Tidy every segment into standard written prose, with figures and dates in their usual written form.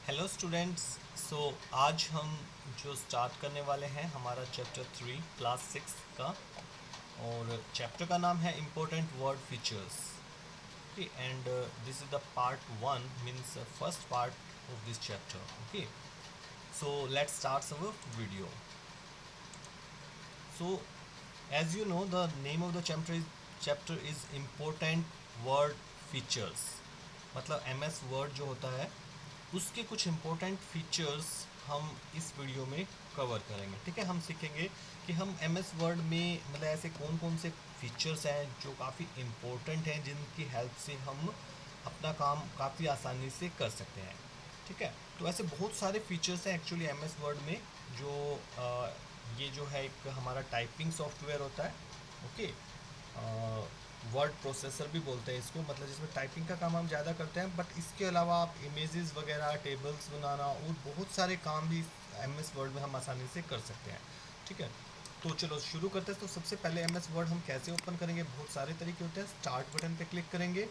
Hello students. आज हम जो स्टार्ट करने वाले हैं हमारा चैप्टर 3 क्लास 6 का। और चैप्टर का नाम है important word features. Okay, and this is the part 1, means first part of this chapter. Okay, so let's start our video. So as you know, the name of the chapter is important word features। मतलब MS word जो होता है उसके कुछ important features हम इस video में cover करेंगे। ठीक है, हम सीखेंगे कि हम MS वर्ड में मतलब ऐसे कौन कौन से फीचर्स हैं जो काफ़ी इम्पोर्टेंट हैं, जिनकी हेल्प से हम अपना काम काफ़ी आसानी से कर सकते हैं। ठीक है, तो ऐसे बहुत सारे फीचर्स हैं एक्चुअली MS वर्ड में जो ये जो है एक हमारा टाइपिंग सॉफ्टवेयर होता है। ओके, वर्ड प्रोसेसर भी बोलते हैं इसको, मतलब जिसमें टाइपिंग का काम हम ज़्यादा करते हैं, बट इसके अलावा आप इमेजेस वगैरह, टेबल्स बनाना और बहुत सारे काम भी MS वर्ड में हम आसानी से कर सकते हैं। ठीक है, तो चलो शुरू करते हैं। तो सबसे पहले MS वर्ड हम कैसे ओपन करेंगे, बहुत सारे तरीके होते हैं। स्टार्ट बटन पे क्लिक करेंगे,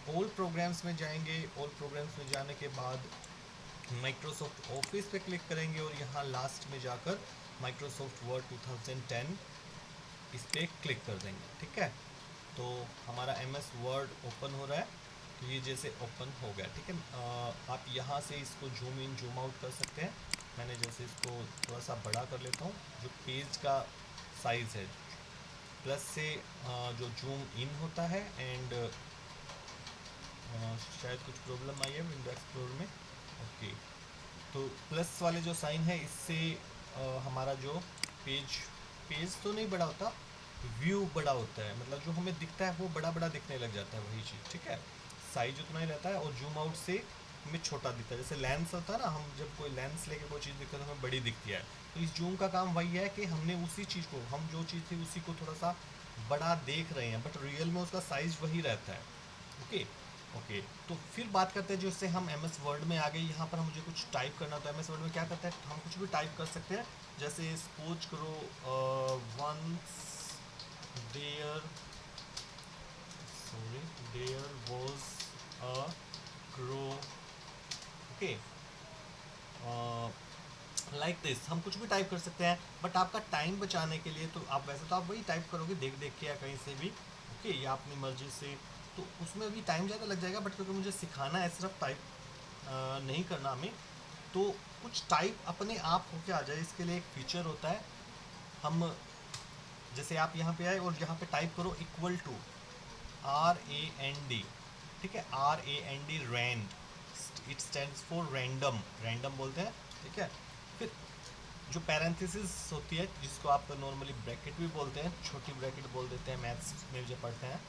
ऑल प्रोग्राम्स में जाएंगे, ऑल प्रोग्राम्स में जाने के बाद माइक्रोसॉफ्ट ऑफिस पे क्लिक करेंगे और यहाँ लास्ट में जाकर माइक्रोसॉफ्ट वर्ड 2010 इस पर क्लिक कर देंगे। ठीक है, तो हमारा MS वर्ड ओपन हो रहा है। तो ये जैसे ओपन हो गया। ठीक है, आप यहाँ से इसको जूम इन जूम आउट कर सकते हैं। मैंने जैसे इसको थोड़ा सा बड़ा कर लेता हूँ। जो पेज का साइज़ है, प्लस से जो जूम इन होता है, एंड शायद कुछ प्रॉब्लम आई है विंडो एक्सप्लोरर में। ओके, तो प्लस वाले जो साइन है इससे हमारा जो पेज पेज तो नहीं बड़ा होता, व्यू बड़ा होता है। मतलब जो हमें दिखता है वो बड़ा बड़ा दिखने लग जाता है वही चीज़। ठीक है, साइज उतना ही रहता है और जूम आउट से हमें छोटा दिखता है। जैसे लेंस होता है ना, हम जब कोई लेंस लेके कोई चीज़ दिखता है तो हमें बड़ी दिखती है। तो इस जूम का काम वही है कि हमने उसी चीज़ को, हम जो चीज़ थी उसी को थोड़ा सा बड़ा देख रहे हैं, बट रियल में उसका साइज़ वही रहता है। ओके, ओके, तो फिर बात करते हैं जो इससे हम MS वर्ड में आ गए। यहाँ पर मुझे कुछ टाइप करना, तो MS वर्ड में क्या करते हैं, हम कुछ भी टाइप कर सकते हैं। जैसे सपोज करो once there sorry there was a crow. Okay, like this हम कुछ भी टाइप कर सकते हैं, बट आपका टाइम बचाने के लिए तो आप वैसे तो आप वही टाइप करोगे देख देख के या कहीं से भी। ओके, या अपनी मर्जी से, तो उसमें भी टाइम ज़्यादा लग जाएगा। बट क्योंकि मुझे सिखाना है सिर्फ टाइप नहीं करना हमें, तो कुछ टाइप अपने आप होके आ जाए इसके लिए एक फीचर होता है। हम जैसे आप यहाँ पे आए और यहाँ पे टाइप करो इक्वल टू RAND। ठीक है, RAND, rand, it stands for random, random बोलते हैं। ठीक है, फिर जो पैरेंथेसिस होती है जिसको आप नॉर्मली ब्रैकेट भी बोलते हैं, छोटी ब्रैकेट बोल देते हैं मैथ्स में जो पढ़ते हैं।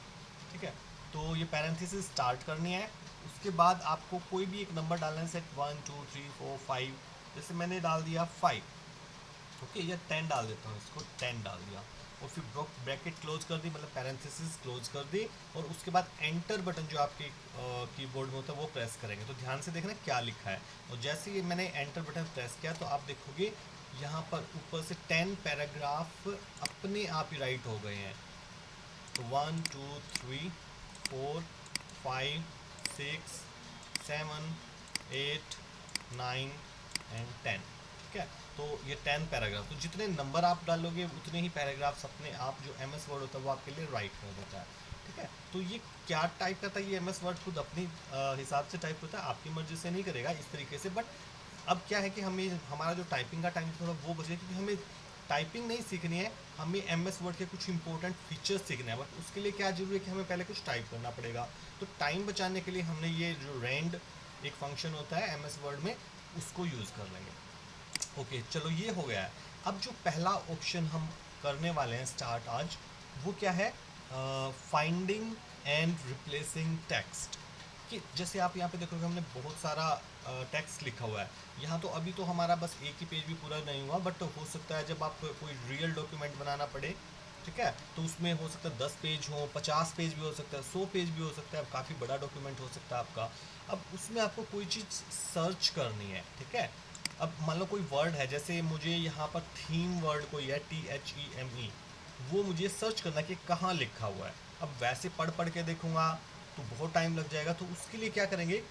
ठीक है, तो ये पैरेंथेसिस स्टार्ट करनी है। उसके बाद आपको कोई भी एक नंबर डालना है, सेट 1 2 3 4 5। जैसे मैंने डाल दिया 5। ओके, या 10 डाल देता हूँ, इसको 10 डाल दिया और फिर ब्रैकेट क्लोज कर दी, मतलब पैरेंथेसिस क्लोज कर दी। और उसके बाद एंटर बटन जो आपके कीबोर्ड में होता है वो प्रेस करेंगे। तो ध्यान से देखना क्या लिखा है। और जैसे ही मैंने एंटर बटन प्रेस किया तो आप देखोगे यहाँ पर ऊपर से 10 पैराग्राफ अपने आप ही राइट हो गए हैं। तो 1 2 3 4 5 6 7 8 9 एंड 10। ठीक है, तो ये 10 पैराग्राफ, तो जितने नंबर आप डालोगे उतने ही पैराग्राफ्स अपने आप जो MS वर्ड होता है वो आपके लिए राइट कर देता है। ठीक है, तो ये क्या टाइप करता है, ये MS वर्ड खुद अपनी हिसाब से टाइप होता है, आपकी मर्जी से नहीं करेगा इस तरीके से। बट अब क्या है कि हमें हमारा जो टाइपिंग का टाइम थोड़ा वो बचे, क्योंकि हमें टाइपिंग नहीं सीखनी है, हमें MS वर्ड के कुछ इंपॉर्टेंट फीचर्स सीखने हैं। बट उसके लिए क्या जरूरी है कि हमें पहले कुछ टाइप करना पड़ेगा। तो टाइम बचाने के लिए हमने ये जो रैंड एक फंक्शन होता है MS वर्ड में, उसको यूज़ कर लेंगे। ओके, चलो ये हो गया है। अब जो पहला ऑप्शन हम करने वाले हैं स्टार्ट आज, वो क्या है, फाइंडिंग एंड रिप्लेसिंग टेक्स्ट। कि जैसे आप यहाँ पे देखोगे हमने बहुत सारा टेक्स्ट लिखा हुआ है यहाँ। तो अभी तो हमारा बस एक ही पेज भी पूरा नहीं हुआ, बट हो सकता है जब आप कोई रियल डॉक्यूमेंट बनाना पड़े, ठीक है, तो उसमें हो सकता है 10 पेज हो, 50 पेज भी हो सकता है, 100 पेज भी हो सकता है, काफ़ी बड़ा डॉक्यूमेंट हो सकता है आपका। अब उसमें आपको कोई चीज़ सर्च करनी है। ठीक है, अब मान लो कोई वर्ड है, जैसे मुझे यहाँ पर थीम वर्ड कोई है THEME, वो मुझे सर्च करना कि कहाँ लिखा हुआ है। अब वैसे पढ़ पढ़ के देखूंगा तो बहुत टाइम लग जाएगा। तो उसके लिए क्या करेंगे,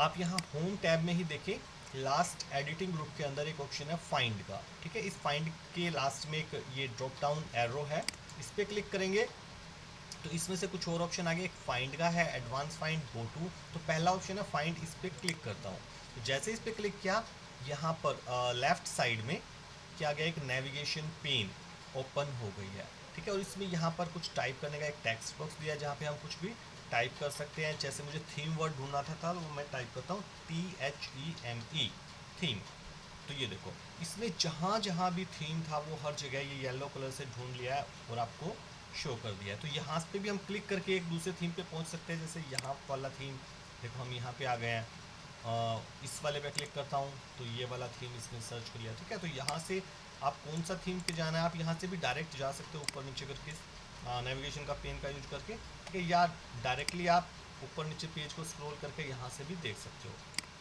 आप यहाँ होम टैब में ही देखें, लास्ट एडिटिंग ग्रुप के अंदर एक ऑप्शन है फाइंड का, ठीक है। इस फाइंड के लास्ट में एक ये ड्रॉप डाउन एरो है, इस पर क्लिक करेंगे तो इसमें से कुछ और ऑप्शन आगे, एक फाइंड का है, एडवांस फाइंड, गो टू। तो पहला ऑप्शन है फाइंड, इस पर क्लिक करता हूँ। तो जैसे इस पर क्लिक किया, यहाँ पर लेफ्ट साइड में क्या गया, एक नेविगेशन पेन ओपन हो गई है, ठीक है। और इसमें यहाँ पर कुछ टाइप करने का एक टेक्स्ट बॉक्स दिया है जहाँ पे हम कुछ भी टाइप कर सकते हैं। जैसे मुझे थीम वर्ड ढूंढना था तो मैं टाइप करता हूँ THEME, थीम। तो ये देखो, इसमें जहाँ जहाँ भी थीम था वो हर जगह ये येलो कलर से ढूंढ लिया है और आपको शो कर दिया है। तो यहाँ पे भी हम क्लिक करके एक दूसरे थीम पे पहुँच सकते हैं। जैसे यहाँ वाला थीम देखो, हम यहाँ पे आ गए हैं, इस वाले पे क्लिक करता हूँ तो ये वाला थीम इसने सर्च कर लिया, ठीक है। तो यहाँ से आप कौन सा थीम पे जाना है, आप यहाँ से भी डायरेक्ट जा सकते हो ऊपर नीचे करके, नेविगेशन का पेन का यूज करके, ठीक है। या डायरेक्टली आप ऊपर नीचे पेज को स्क्रॉल करके यहाँ से भी देख सकते हो,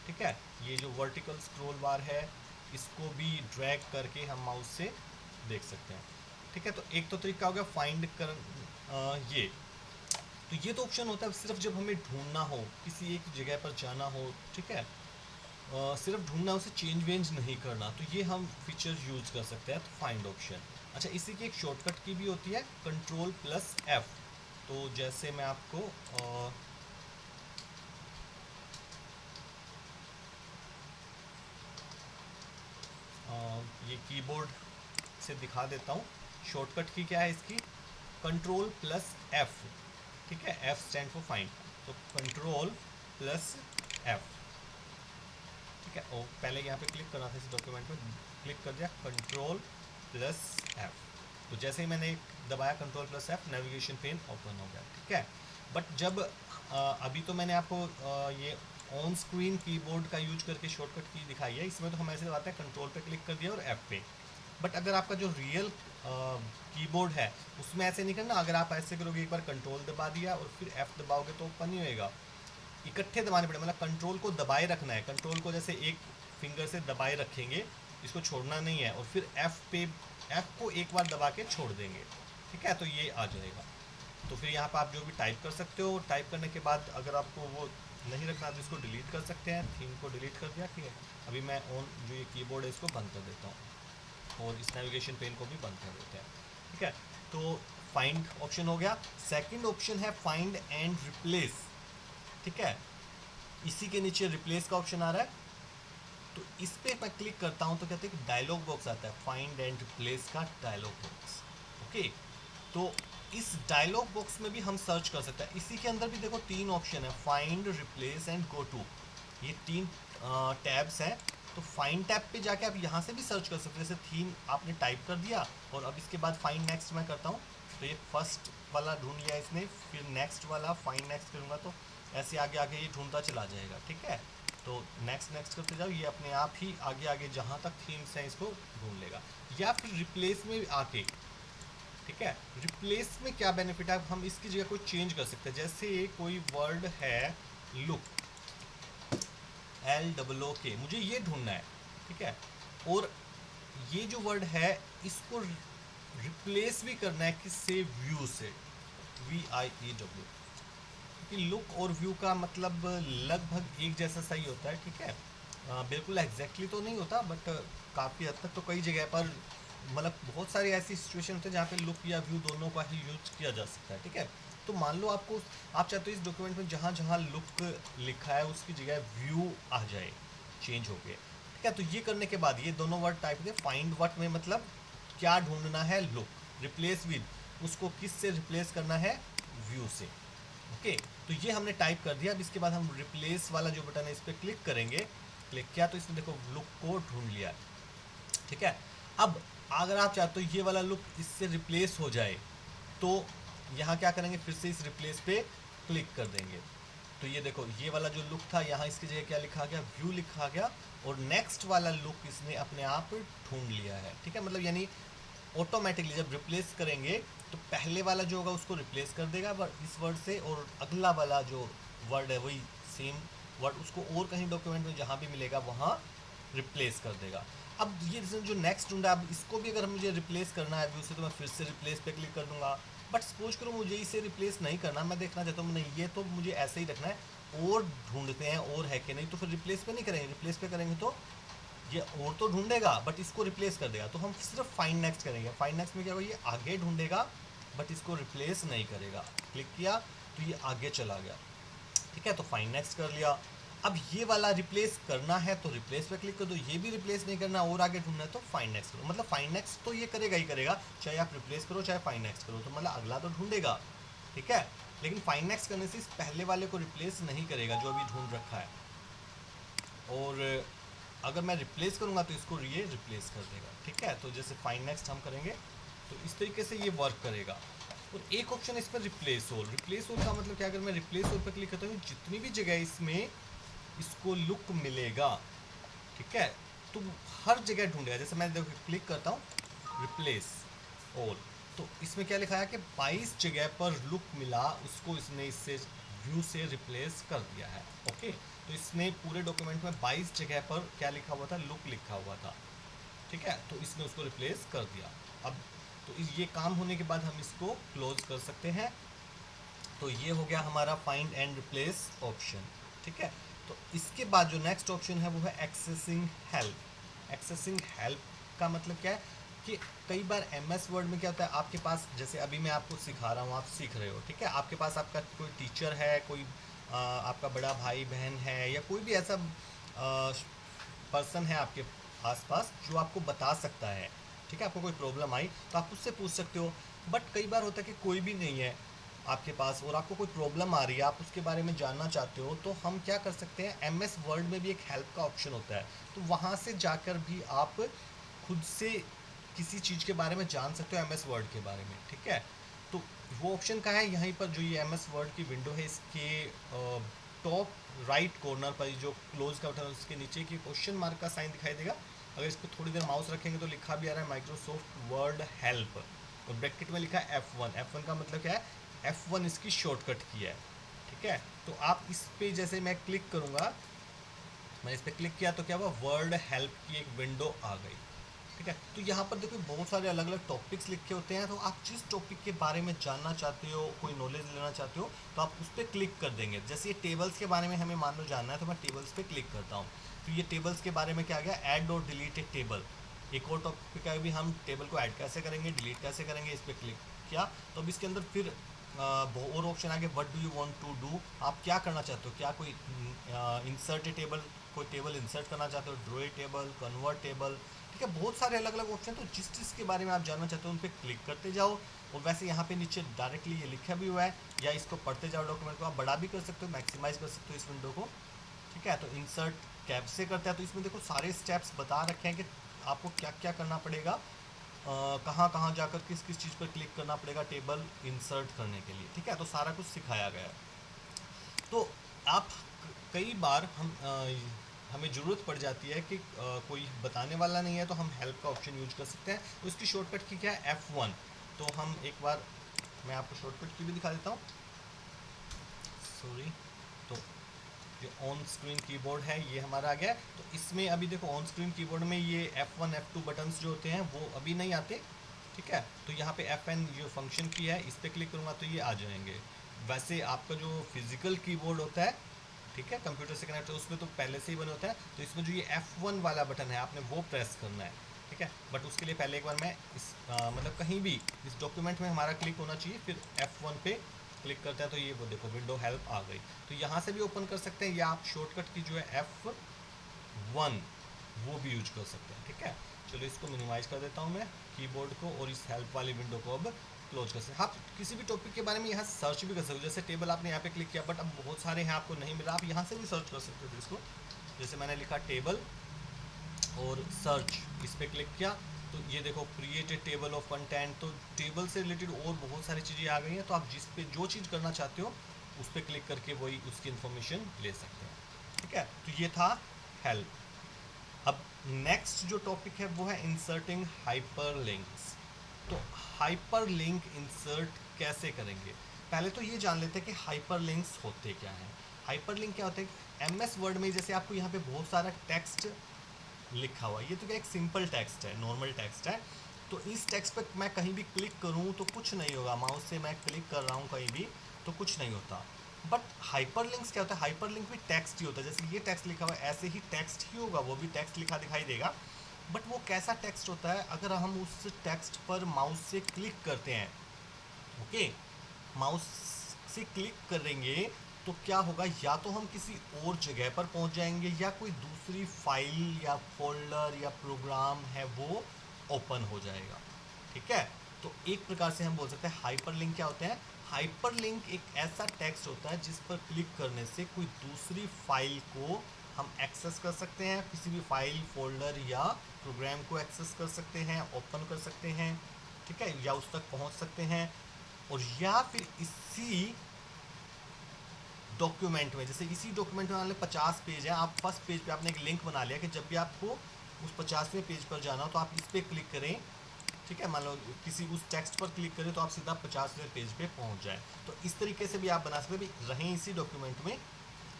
ठीक है। ये जो वर्टिकल स्क्रॉल बार है इसको भी ड्रैग करके हम माउस से देख सकते हैं, ठीक है। तो एक तो तरीका हो गया फाइंड कर, ये तो ये तो ऑप्शन होता है सिर्फ जब हमें ढूंढना हो, किसी एक जगह पर जाना हो, ठीक है। सिर्फ ढूंढना, उसे चेंज वेंज नहीं करना, तो ये हम फीचर यूज कर सकते हैं, तो फाइंड ऑप्शन। अच्छा, इसी की एक शॉर्टकट की भी होती है, Ctrl+F। तो जैसे मैं आपको ये कीबोर्ड से दिखा देता हूँ। शॉर्टकट की क्या है इसकी, Ctrl+F, ठीक है। F स्टैंड फॉर फाइंड, तो Ctrl+F, ठीक है। और पहले यहाँ पे क्लिक करना था, इस डॉक्यूमेंट में क्लिक कर दिया, Ctrl+F। तो जैसे ही मैंने दबाया Ctrl+F, नेविगेशन पेन ओपन हो गया, ठीक है। बट जब अभी तो मैंने आपको ये ऑन स्क्रीन कीबोर्ड का यूज करके शॉर्टकट की दिखाई है, इसमें तो हम ऐसे दबाते हैं, कंट्रोल पे क्लिक कर दिया और F पे। बट अगर आपका जो रियल कीबोर्ड है उसमें ऐसे नहीं करना, अगर आप ऐसे करोगे, एक बार कंट्रोल दबा दिया और फिर F दबाओगे तो ओपन नहीं होएगा, इकट्ठे दबाने पड़े, मतलब कंट्रोल को दबाए रखना है। कंट्रोल को जैसे एक फिंगर से दबाए रखेंगे, इसको छोड़ना नहीं है, और फिर F को एक बार दबा के छोड़ देंगे, ठीक है। तो ये आ जाएगा। तो फिर यहाँ पर आप जो भी टाइप कर सकते हो, टाइप करने के बाद अगर आपको वो नहीं रखना तो इसको डिलीट कर सकते हैं, थीम को डिलीट कर दिया, ठीक है। अभी मैं ऑन जो ये कीबोर्ड है इसको बंद कर देता हूँ और इस नेविगेशन पेन को भी बंद कर देते हैं, ठीक है। तो फाइंड ऑप्शन हो गया। सेकंड ऑप्शन है फाइंड एंड रिप्लेस, ठीक है। इसी के नीचे रिप्लेस का ऑप्शन आ रहा है, तो इस पर मैं क्लिक करता हूँ तो कहते हैं कि डायलॉग बॉक्स आता है, फाइंड एंड रिप्लेस का डायलॉग बॉक्स, ओके। तो इस डायलॉग बॉक्स में भी हम सर्च कर सकते हैं। इसी के अंदर भी देखो 3 ऑप्शन है, find, replace and go to, ये 3 टैब्स हैं। तो फाइंड टैब पे जाके आप यहाँ से भी सर्च कर सकते हैं। जैसे थीम आपने टाइप कर दिया और अब इसके बाद फाइंड नेक्स्ट मैं करता हूँ, तो ये फर्स्ट वाला ढूंढ लिया इसने, फिर नेक्स्ट वाला, फाइंड नेक्स्ट करूँगा तो ऐसे आगे आगे ये ढूंढता चला जाएगा, ठीक है। तो नेक्स्ट नेक्स्ट करते जाओ, ये अपने आप ही आगे आगे जहाँ तक थीम्स हैं इसको ढूंढ लेगा। या फिर रिप्लेस में आके, ठीक है, रिप्लेस में क्या बेनिफिट है, हम इसकी जगह कोई चेंज कर सकते हैं। जैसे कोई वर्ड है लुक, LOOK, मुझे ये ढूंढना है, ठीक है। और ये जो वर्ड है इसको रिप्लेस भी करना है किससे, व्यू से, VIEW। क्योंकि लुक और व्यू का मतलब लगभग एक जैसा सही होता है, ठीक है। बिल्कुल एग्जैक्टली तो नहीं होता, बट काफ़ी हद तक तो कई जगह पर, मतलब बहुत सारी ऐसी सिचुएशन होती है जहाँ पे लुक या व्यू दोनों का ही यूज किया जा सकता है, ठीक है। तो मान लो आपको, आप चाहते हो इस डॉक्यूमेंट में जहाँ जहाँ लुक लिखा है उसकी जगह व्यू आ जाए, चेंज हो गए, ठीक है। तो ये करने के बाद ये दोनों वर्ड टाइप के, फाइंड व्हाट में मतलब क्या ढूंढना है, लुक, रिप्लेस विद, उसको किस से रिप्लेस करना है, व्यू से, ओके। तो ये हमने टाइप कर दिया। अब इसके बाद हम रिप्लेस वाला जो बटन है इस पर क्लिक करेंगे, क्लिक किया तो इसने देखो लुक को ढूंढ लिया, ठीक है। अब अगर आप चाहते हो ये वाला लुक इससे रिप्लेस हो जाए तो यहाँ क्या करेंगे, फिर से इस रिप्लेस पे क्लिक कर देंगे। तो ये देखो ये वाला जो लुक था यहाँ इसकी जगह क्या लिखा गया, व्यू लिखा गया, और नेक्स्ट वाला लुक इसने अपने आप ढूंढ लिया है, ठीक है। मतलब यानी ऑटोमेटिकली जब रिप्लेस करेंगे तो पहले वाला जो होगा उसको रिप्लेस कर देगा इस वर्ड से, और अगला वाला जो वर्ड है वही सेम वर्ड उसको और कहीं डॉक्यूमेंट में जहाँ भी मिलेगा वहाँ रिप्लेस कर देगा। अब ये जो नेक्स्ट ढूंढा, अब इसको भी अगर मुझे रिप्लेस करना है व्यू से तो मैं फिर से रिप्लेस पे क्लिक कर दूंगा। बट सपोज करो मुझे इसे रिप्लेस नहीं करना, मैं देखना चाहता हूँ नहीं ये तो मुझे ऐसे ही रखना है, और ढूंढते हैं और है कि नहीं, तो फिर रिप्लेस पे नहीं करेंगे। रिप्लेस पे करेंगे तो ये और तो ढूंढेगा बट इसको रिप्लेस कर देगा, तो हम सिर्फ फाइंड नेक्स्ट करेंगे। फाइंड नेक्स्ट में क्या होगा, ये आगे ढूंढेगा बट इसको रिप्लेस नहीं करेगा। क्लिक किया तो ये आगे चला गया, ठीक है। तो फाइंड नेक्स्ट कर लिया। अब ये वाला रिप्लेस करना है तो रिप्लेस पे क्लिक कर दो, ये भी रिप्लेस नहीं करना और आगे ढूंढना है तो फाइंड नेक्स्ट करो। मतलब फाइंड नेक्स्ट तो ये करेगा ही करेगा, चाहे आप रिप्लेस करो चाहे फाइंड नेक्स्ट करो, तो मतलब अगला तो ढूंढेगा, ठीक है। लेकिन फाइंड नेक्स्ट करने से इस पहले वाले को रिप्लेस नहीं करेगा जो अभी ढूंढ रखा है। और अगर मैं रिप्लेस करूँगा तो इसको ये रिप्लेस कर देगा, ठीक है। तो जैसे फाइंड नेक्स्ट हम करेंगे तो इस तरीके से ये वर्क करेगा। और एक ऑप्शन इस पर रिप्लेस ऑल। रिप्लेस ऑल का मतलब क्या, अगर मैं रिप्लेस ऑल पर क्लिक करता हूँ जितनी भी जगह इसमें इसको लुक मिलेगा, ठीक है, तो हर जगह ढूंढेगा। जैसे मैं देखो क्लिक करता हूँ रिप्लेस ऑल, तो इसमें क्या लिखा है कि 22 जगह पर लुक मिला, उसको इसने इससे व्यू से रिप्लेस कर दिया है। ओके, तो इसने पूरे डॉक्यूमेंट में 22 जगह पर क्या लिखा हुआ था, लुक लिखा हुआ था, ठीक है। तो इसने उसको रिप्लेस कर दिया। अब तो ये काम होने के बाद हम इसको क्लोज कर सकते हैं। तो ये हो गया हमारा फाइंड एंड रिप्लेस ऑप्शन, ठीक है। तो इसके बाद जो नेक्स्ट ऑप्शन है वो है एक्सेसिंग हेल्प। एक्सेसिंग हेल्प का मतलब क्या है कि कई बार एमएस वर्ड में क्या होता है, आपके पास जैसे अभी मैं आपको सिखा रहा हूँ, आप सीख रहे हो, ठीक है। आपके पास आपका कोई टीचर है, कोई आपका बड़ा भाई बहन है, या कोई भी ऐसा पर्सन है आपके आसपास जो आपको बता सकता है, ठीक है। आपको कोई प्रॉब्लम आई तो आप उससे पूछ सकते हो। बट कई बार होता है कि कोई भी नहीं है आपके पास और आपको कोई प्रॉब्लम आ रही है, आप उसके बारे में जानना चाहते हो, तो हम क्या कर सकते हैं, एमएस वर्ड में भी एक हेल्प का ऑप्शन होता है, तो वहाँ से जाकर भी आप खुद से किसी चीज़ के बारे में जान सकते हो, एमएस वर्ड के बारे में, ठीक है। तो वो ऑप्शन कहाँ है, यहीं पर जो ये एमएस वर्ड की विंडो है इसके टॉप राइट कॉर्नर पर जो क्लोज का बटन है उसके नीचे की क्वेश्चन मार्क का साइन दिखाई देगा। अगर इस पर थोड़ी देर माउस रखेंगे तो लिखा भी आ रहा है माइक्रोसॉफ्ट वर्ड हेल्प, और ब्रैकेट में लिखा है F1। F1 का मतलब क्या है, F1 इसकी शॉर्टकट की है, ठीक है। तो आप इस पे जैसे मैं क्लिक करूँगा, मैंने इस पर क्लिक किया तो क्या हुआ, वर्ड हेल्प की एक विंडो आ गई, ठीक है। तो यहाँ पर देखो बहुत सारे अलग अलग टॉपिक्स लिखे होते हैं, तो आप जिस टॉपिक के बारे में जानना चाहते हो, कोई नॉलेज लेना चाहते हो, तो आप उस पर क्लिक कर देंगे। जैसे ये टेबल्स के बारे में हमें मान लो जानना है, तो मैं टेबल्स पे क्लिक करता हूँ, तो ये टेबल्स के बारे में क्या आ गया, ऐड और डिलीट ए टेबल। एक और टॉपिक है भी, हम टेबल को ऐड कैसे करेंगे, डिलीट कैसे करेंगे, इस पर क्लिक किया तो अब इसके अंदर फिर और ऑप्शन आ गए, what do you want to do, आप क्या करना चाहते हो, क्या कोई इंसर्ट ए टेबल, कोई टेबल इंसर्ट करना चाहते हो, draw a table, convert table, ठीक है। बहुत सारे अलग अलग ऑप्शन, तो जिस चीज़ के बारे में आप जानना चाहते हो उन पर क्लिक करते जाओ। और वैसे यहाँ पे नीचे डायरेक्टली ये लिखा भी हुआ है, या इसको पढ़ते जाओ, डॉक्यूमेंट को आप बड़ा भी कर सकते हो, मैक्सिमाइज कर सकते हो इस विंडो को, ठीक है। तो इंसर्ट कैब से करते हैं, तो इसमें देखो सारे स्टेप्स बता रखे हैं कि आपको क्या क्या करना पड़ेगा, कहाँ कहाँ जाकर किस किस चीज़ पर क्लिक करना पड़ेगा टेबल इंसर्ट करने के लिए, ठीक है। तो सारा कुछ सिखाया गया है। तो आप कई बार हमें ज़रूरत पड़ जाती है कि कोई बताने वाला नहीं है, तो हम हेल्प का ऑप्शन यूज कर सकते हैं। तो इसकी शॉर्टकट की क्या है, F1। तो हम एक बार मैं आपको शॉर्टकट की भी दिखा देता हूँ, सॉरी। तो जो ऑन स्क्रीन कीबोर्ड है ये हमारा आ गया। तो इसमें अभी देखो ऑन स्क्रीन कीबोर्ड में ये F1 F2 बटन्स जो होते हैं वो अभी नहीं आते, ठीक है। तो यहाँ पे FN जो फंक्शन की है इस पर क्लिक करूँगा तो ये आ जाएंगे। वैसे आपका जो फिजिकल कीबोर्ड होता है, ठीक है, कंप्यूटर से कनेक्ट है, उसमें तो पहले से ही बने होता है। तो इसमें जो ये F1 वाला बटन है आपने वो प्रेस करना है, ठीक है। बट उसके लिए पहले एक बार मैं इस मतलब कहीं भी इस डॉक्यूमेंट में हमारा क्लिक होना चाहिए, फिर F1 पे क्लिक करते हैं तो ये वो देखो विंडो हेल्प आ गई। तो यहाँ से भी ओपन कर सकते हैं, या आप शॉर्टकट की जो है F1 वो भी यूज कर सकते हैं, ठीक है। चलो इसको मिनिमाइज कर देता हूँ मैं कीबोर्ड को, और इस हेल्प वाली विंडो को अब क्लोज कर सकते हैं। आप किसी भी टॉपिक के बारे में यहाँ सर्च भी कर सकते हो, जैसे टेबल आपने यहाँ पे क्लिक किया बट अब बहुत सारे हैं आपको नहीं मिला, आप यहाँ से भी सर्च कर सकते हो इसको। जैसे मैंने लिखा टेबल और सर्च, इस पर क्लिक किया तो ये देखो create a table of content, तो टेबल से रिलेटेड और बहुत सारी चीज़ें आ गई हैं। तो आप जिस पे जो चीज़ करना चाहते हो उस पर क्लिक करके वही उसकी इन्फॉर्मेशन ले सकते हैं, ठीक है। तो ये था हेल्प। अब नेक्स्ट जो टॉपिक है वो है इंसर्टिंग हाइपरलिंक्स। तो हाइपरलिंक इंसर्ट कैसे करेंगे, पहले तो ये जान लेते हैं कि हाइपरलिंक्स होते क्या हैं। हाइपरलिंक क्या होते हैं, एमएस वर्ड में जैसे आपको यहाँ पे बहुत सारा टेक्स्ट लिखा हुआ है, ये तो क्या एक सिंपल टेक्स्ट है, नॉर्मल टेक्स्ट है। तो इस टेक्स्ट पर मैं कहीं भी क्लिक करूँ तो कुछ नहीं होगा, माउस से मैं क्लिक कर रहा हूँ कहीं भी तो कुछ नहीं होता। बट हाइपरलिंक्स क्या होता है, हाइपरलिंक भी टेक्स्ट ही होता है, जैसे ये टेक्स्ट लिखा हुआ है ऐसे ही टेक्स्ट ही होगा, वो भी टेक्स्ट लिखा दिखाई देगा। बट वो कैसा टेक्स्ट होता है, अगर हम उस टेक्स्ट पर माउस से क्लिक करते हैं, ओके, माउस से क्लिक करेंगे तो क्या होगा, या तो हम किसी और जगह पर पहुंच जाएंगे या कोई दूसरी फाइल या फोल्डर या प्रोग्राम है वो ओपन हो जाएगा। ठीक है, तो एक प्रकार से हम बोल सकते हैं हाइपरलिंक क्या होते हैं। हाइपरलिंक एक ऐसा टेक्स्ट होता है जिस पर क्लिक करने से कोई दूसरी फाइल को हम एक्सेस कर सकते हैं, किसी भी फाइल फोल्डर या प्रोग्राम को एक्सेस कर सकते हैं, ओपन कर सकते हैं, ठीक है, या उस तक पहुंच सकते हैं। और या फिर इसी डॉक्यूमेंट में, जैसे इसी डॉक्यूमेंट में मान लो 50 पेज है, आप फर्स्ट पेज पे आपने एक लिंक बना लिया कि जब भी आपको उस 50वें पेज पर जाना हो तो आप इस पर क्लिक करें, ठीक है, मान लो किसी उस टेक्स्ट पर क्लिक करें तो आप सीधा 50वें पेज पे पहुंच जाए। तो इस तरीके से भी आप बना सकते हैं, रहें इसी डॉक्यूमेंट में,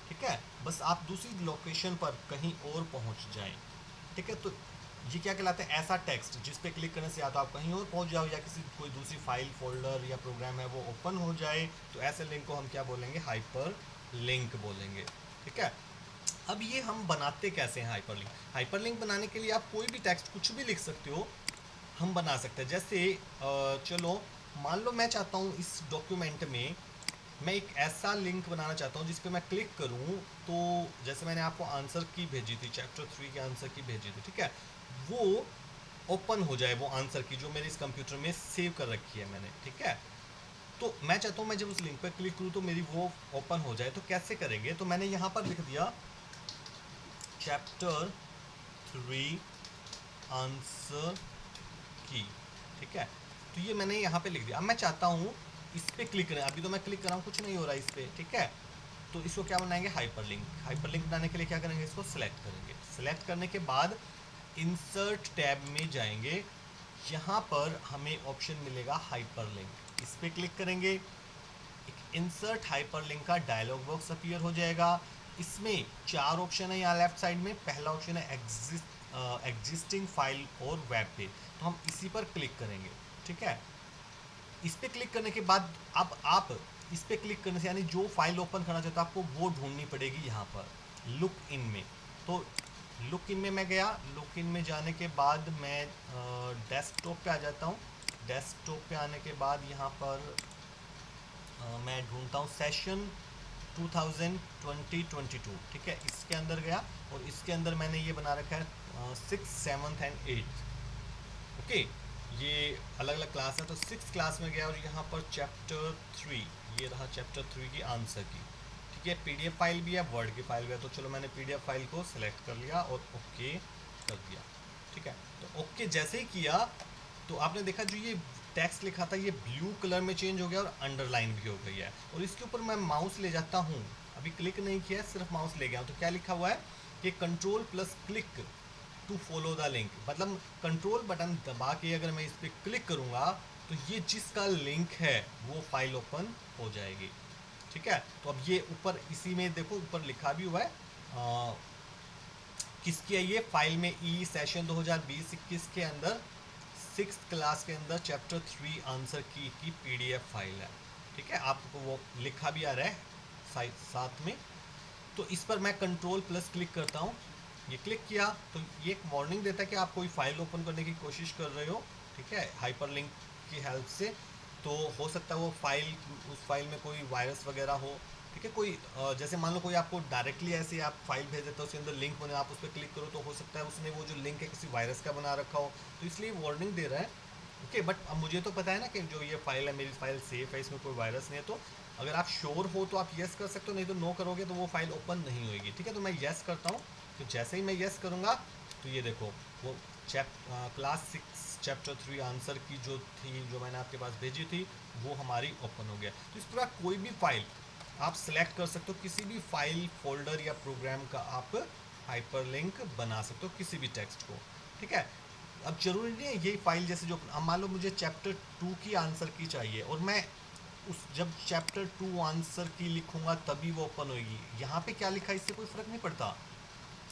ठीक है, बस आप दूसरी लोकेशन पर कहीं और पहुंच जाएं। ठीक है, तो ये क्या कहलाता है, ऐसा टेक्स्ट जिस पे क्लिक करने से या तो आप कहीं और पहुंच जाओ या किसी कोई दूसरी फाइल फोल्डर या प्रोग्राम है वो ओपन हो जाए, तो ऐसे लिंक को हम क्या बोलेंगे, हाइपर लिंक बोलेंगे। ठीक है, अब ये हम बनाते कैसे हैं हाइपर लिंक। हाइपर लिंक बनाने के लिए आप कोई भी टेक्स्ट कुछ भी लिख सकते हो, हम बना सकते हैं। जैसे चलो मान लो मैं चाहता हूँ इस डॉक्यूमेंट में मैं एक ऐसा लिंक बनाना चाहता हूँ जिस पे मैं क्लिक करूँ तो जैसे मैंने आपको आंसर की भेजी थी, चैप्टर 3 के आंसर की भेजी थी, ठीक है, वो ओपन हो जाए, वो आंसर की जो मेरे इस कंप्यूटर में सेव कर रखी है मैंने, ठीक है। तो मैं चाहता हूँ मैं जब उस लिंक पर क्लिक करूँ तो मेरी वो ओपन हो जाए, तो कैसे करेंगे, तो मैंने यहाँ पर लिख दिया चैप्टर 3 आंसर की, ठीक है, तो ये मैंने यहाँ पे लिख दिया। अब मैं चाहता हूँ इस पे क्लिक करें, अभी तो मैं क्लिक कर रहा हूँ कुछ नहीं हो रहा है इस पे, ठीक है, तो इसको क्या बनाएंगे, हाइपरलिंक। हाइपरलिंक बनाने के लिए क्या करेंगे, इसको सिलेक्ट करेंगे। सिलेक्ट करने के बाद इंसर्ट टैब में जाएंगे, यहाँ पर हमें ऑप्शन मिलेगा हाइपरलिंक, इस पे क्लिक करेंगे, एक इंसर्ट हाइपरलिंक का डायलॉग बॉक्स अपीयर हो जाएगा। इसमें 4 ऑप्शन है यहाँ लेफ्ट साइड में। पहला ऑप्शन है एग्जिस्टिंग फाइल और वेब पेज, तो हम इसी पर क्लिक करेंगे, ठीक है। इस पे क्लिक करने के बाद अब आप इस पे क्लिक करने से यानी जो फाइल ओपन करना चाहते हो आपको वो ढूंढनी पड़ेगी यहाँ पर लुक इन में। तो लुक इन में मैं गया, लुक इन में जाने के बाद मैं डेस्कटॉप पे आ जाता हूँ। डेस्कटॉप पे आने के बाद यहाँ पर मैं ढूंढता हूँ सेशन 2020-22, ठीक है, इसके अंदर गया और इसके अंदर मैंने ये बना रखा है 6th 7th and 8th, okay, ये अलग अलग क्लास है। तो 6th क्लास में गया और यहाँ पर चैप्टर 3, ये रहा चैप्टर 3 की आंसर की, ठीक है, पीडीएफ फाइल भी है, वर्ड की फाइल भी है, तो चलो मैंने पीडीएफ फाइल को सिलेक्ट कर लिया और ओके कर दिया, ठीक है। तो ओके जैसे ही किया तो आपने देखा जो ये टेक्स्ट लिखा था ये ब्लू कलर में चेंज हो गया और अंडरलाइन भी हो गई है। और इसके ऊपर मैं माउस ले जाता हूँ, अभी क्लिक नहीं किया, सिर्फ माउस ले गया, तो क्या लिखा हुआ है कि control plus click to follow the link, मतलब कंट्रोल बटन दबा के अगर मैं इस पर क्लिक करूँगा तो ये जिसका लिंक है वो फाइल ओपन हो जाएगी, ठीक है। तो अब ये ऊपर इसी में देखो ऊपर लिखा भी हुआ है किसकी है ये फाइल में, ई सेशन 2020-21 के अंदर 6th क्लास के अंदर चैप्टर 3 आंसर की पीडीएफ फाइल है, ठीक है, आपको वो लिखा भी आ रहा है साथ में। तो इस पर मैं कंट्रोल प्लस क्लिक करता हूँ, ये क्लिक किया तो ये एक वार्निंग देता है कि आप कोई फाइल ओपन करने की कोशिश कर रहे हो, ठीक है, हाइपरलिंक की हेल्प से। तो हो सकता है वो फाइल, उस फाइल में कोई वायरस वगैरह हो, ठीक है, कोई जैसे मान लो कोई आपको डायरेक्टली ऐसे आप फाइल भेज देता है, उसके अंदर लिंक बने, आप उस पर क्लिक करो तो हो सकता है उसने वो जो लिंक है किसी वायरस का बना रखा हो, तो इसलिए वार्निंग दे रहा है, ओके। बट अब मुझे तो पता है ना कि जो ये फाइल है मेरी फाइल सेफ है, इसमें कोई वायरस नहीं है, तो अगर आप श्योर हो तो आप येस कर सकते हो, नहीं तो नो करोगे तो वो फाइल ओपन नहीं होगी, ठीक है। तो मैं येस करता हूँ, तो जैसे ही मैं येस करूँगा तो ये देखो वो क्लास 6 चैप्टर 3 आंसर की जो थी, जो मैंने आपके पास भेजी थी, वो हमारी ओपन हो गया। तो इस प्रकार कोई भी फाइल आप सिलेक्ट कर सकते हो, किसी भी फाइल फोल्डर या प्रोग्राम का आप हाइपरलिंक बना सकते हो किसी भी टेक्स्ट को, ठीक है। अब जरूरी नहीं है यही फाइल, जैसे जो अब मान लो मुझे चैप्टर 2 की आंसर की चाहिए और मैं उस जब चैप्टर 2 आंसर की लिखूंगा तभी वो ओपन होगी, यहाँ पे क्या लिखा है इससे कोई फर्क नहीं पड़ता,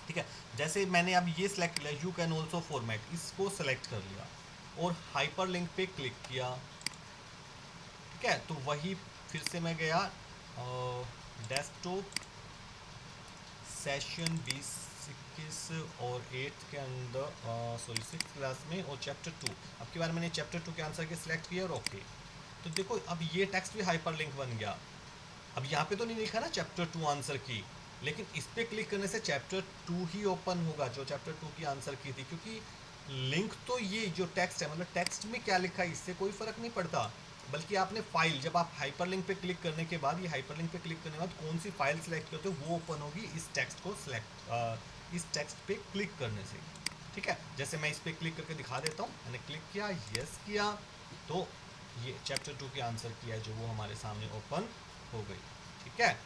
ठीक है। जैसे मैंने अब ये सिलेक्ट किया यू कैन ऑल्सो फॉर्मेट, इसको सेलेक्ट कर लिया और हाइपर लिंक पे क्लिक किया, ठीक है, तो वही फिर से मैं गया डेस्कटॉप सेशन 2021 और 8th के अंदर सॉरी 6th क्लास में और चैप्टर 2। अब की बार मैंने चैप्टर 2 के आंसर के सिलेक्ट किया और ओके। तो देखो अब ये टेक्स्ट भी हाइपरलिंक बन गया। अब यहाँ पे तो नहीं लिखा ना चैप्टर 2 आंसर की, लेकिन इस पर क्लिक करने से चैप्टर 2 ही ओपन होगा जो चैप्टर 2 की आंसर की थी, क्योंकि लिंक तो ये जो टेक्स्ट है, मतलब टेक्स्ट में क्या लिखा है इससे कोई फर्क नहीं पड़ता, बल्कि आपने फाइल, जब आप हाइपरलिंक पे क्लिक करने के बाद, ये हाइपरलिंक पे क्लिक करने के बाद कौन सी फाइल सेलेक्ट करते हो वो ओपन होगी इस टेक्स्ट को सिलेक्ट इस टेक्स्ट पे क्लिक करने से। ठीक है, जैसे मैं इस पे क्लिक करके दिखा देता हूँ। मैंने क्लिक किया, यस किया, तो ये चैप्टर 2 के आंसर किया है जो वो हमारे सामने ओपन हो गई। ठीक है,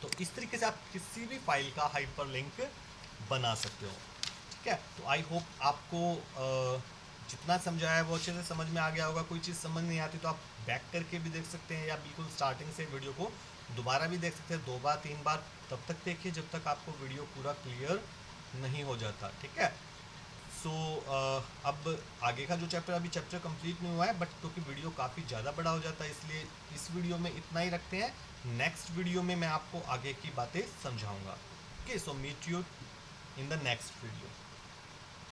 तो इस तरीके से आप किसी भी फाइल का हाइपरलिंक बना सकते हो। ठीक है, तो आई होप आपको जितना समझाया वो अच्छे से समझ में आ गया होगा। कोई चीज़ समझ नहीं आती तो आप बैक करके भी देख सकते हैं या बिल्कुल स्टार्टिंग से वीडियो को दोबारा भी देख सकते हैं, 2 बार 3 बार, तब तक देखिए जब तक आपको वीडियो पूरा क्लियर नहीं हो जाता। ठीक है, सो अब आगे का जो चैप्टर, अभी चैप्टर कंप्लीट नहीं हुआ है बट क्योंकि वीडियो काफ़ी ज़्यादा बड़ा हो जाता है इसलिए इस वीडियो में इतना ही रखते हैं। नेक्स्ट वीडियो में मैं आपको आगे की बातें समझाऊंगा। Okay, so meet you in the next video.